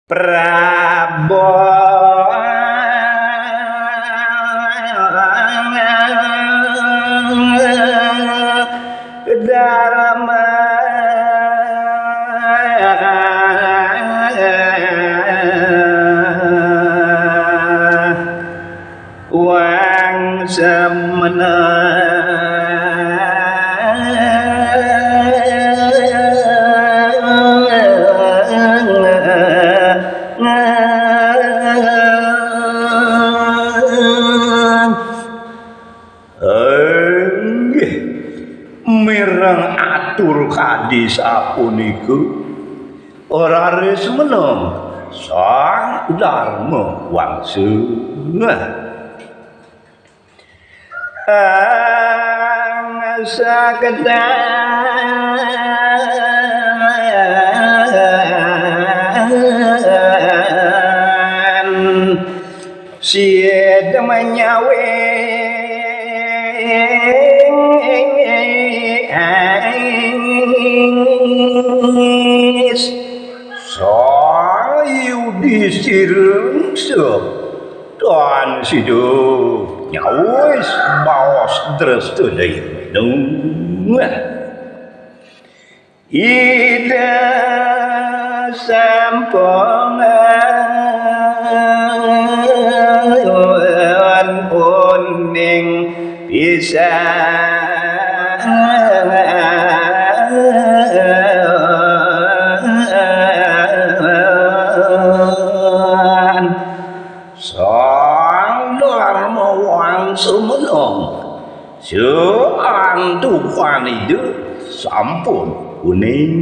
Dharma wang semana mireng atur kadi sapuniku ora resmena sang dharma wangsa sakedan sieda menyawe sayu disireng dan sido nyawis bawas drestu dari ida sampongan uning bisa sang dharma wangsa menong seang Tuhan itu sampun kuning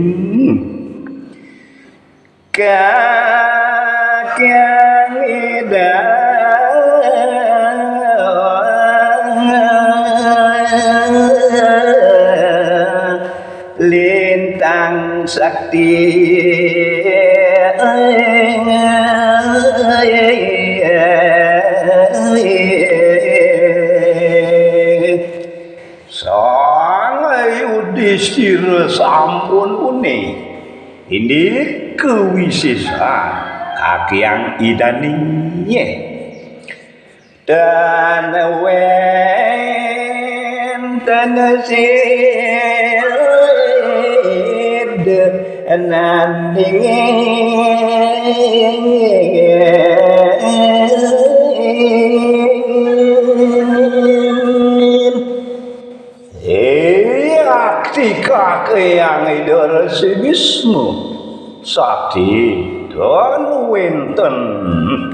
kakang lintang sakti sang Yudhistira sampun une ini kewisesaan kakyang idaniye dan wenten sid ketika yang idor sigismu sakti dan wenten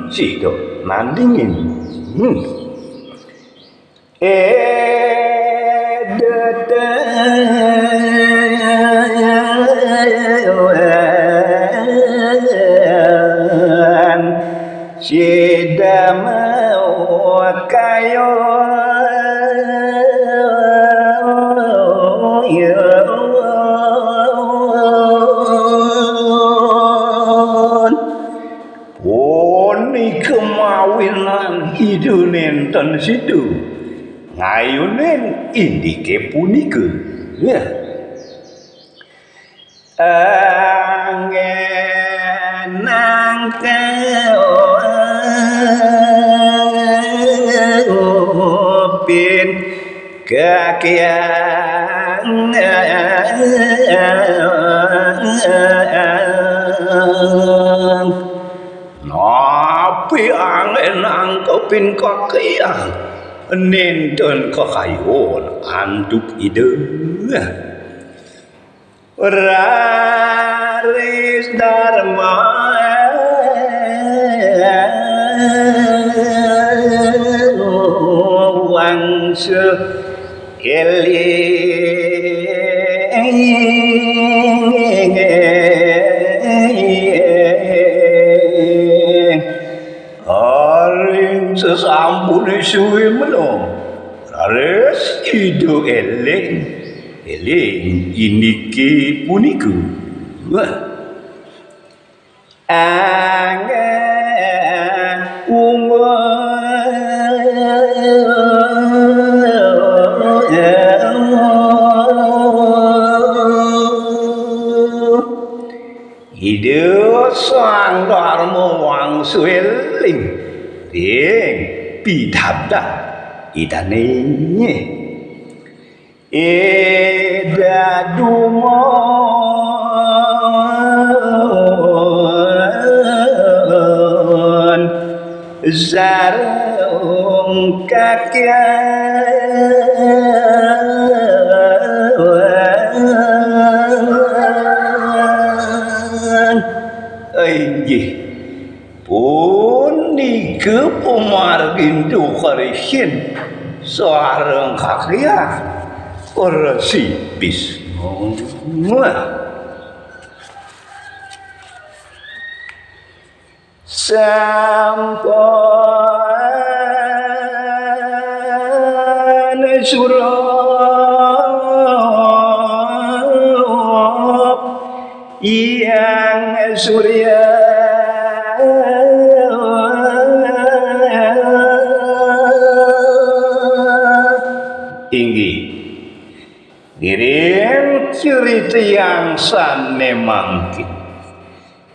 sido nandingin sidama kayo poni kemawinan hidunen ten situ ngayunen indike punika angenang kaopin kakyang napi angenang kaopin kakyang nenten kakayon anduk ide raris dharma wangsa aring sesampune suwe menawa raris ido eling iniki puniku angen Ide sang dharma wangsu eling ing pidhabda idane eda dumon zarung kakyan inggih punika pamargindo karesyen sareng kakyan Resi Bisma sampan surap yang surya inggih ngiring cerita yang sane mangkin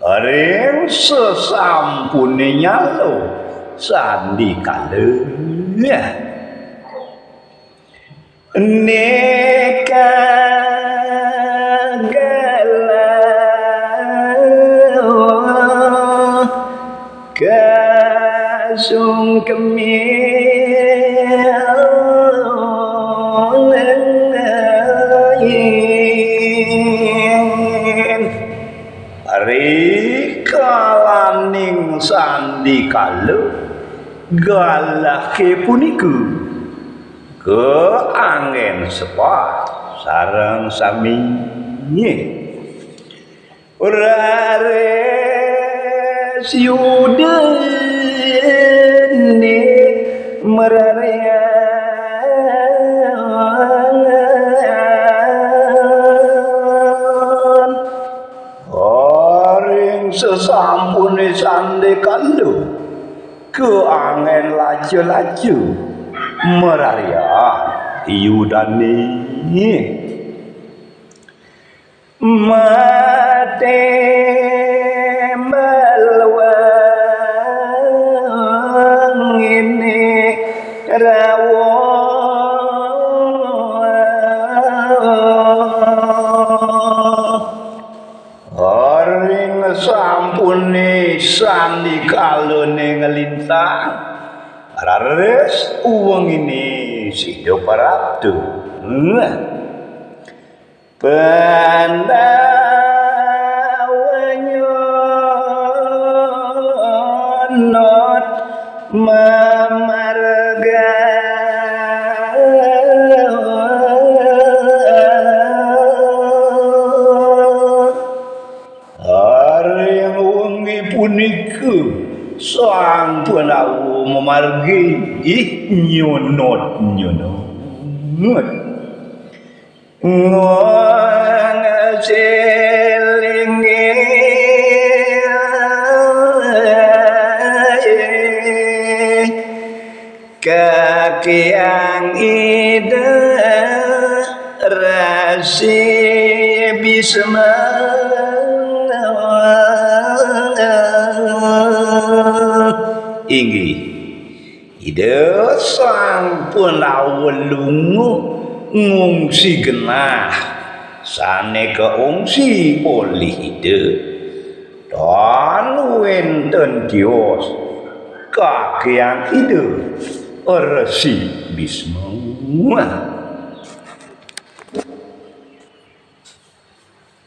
areng sesampune nyalo sandi kalenya neka galau kasung kemil kalaning sandi kalu galake puniku ke angin sepat sareng saminye rares yudene merarea sesampune sande kandu ke angin laju-laju meraria yudane mate melwang ini rawo sampune sandi kalone ngelintang rares uweng ini sido paratu pandawanyonot mamarga puniku sang penawu memargi nyonot ngoselinge kakiang ida rasi Bisma inggih ide sang punawelungu ngungsi genah sane keungsi oleh ide dan wenten dios kakian ide Resi Bisma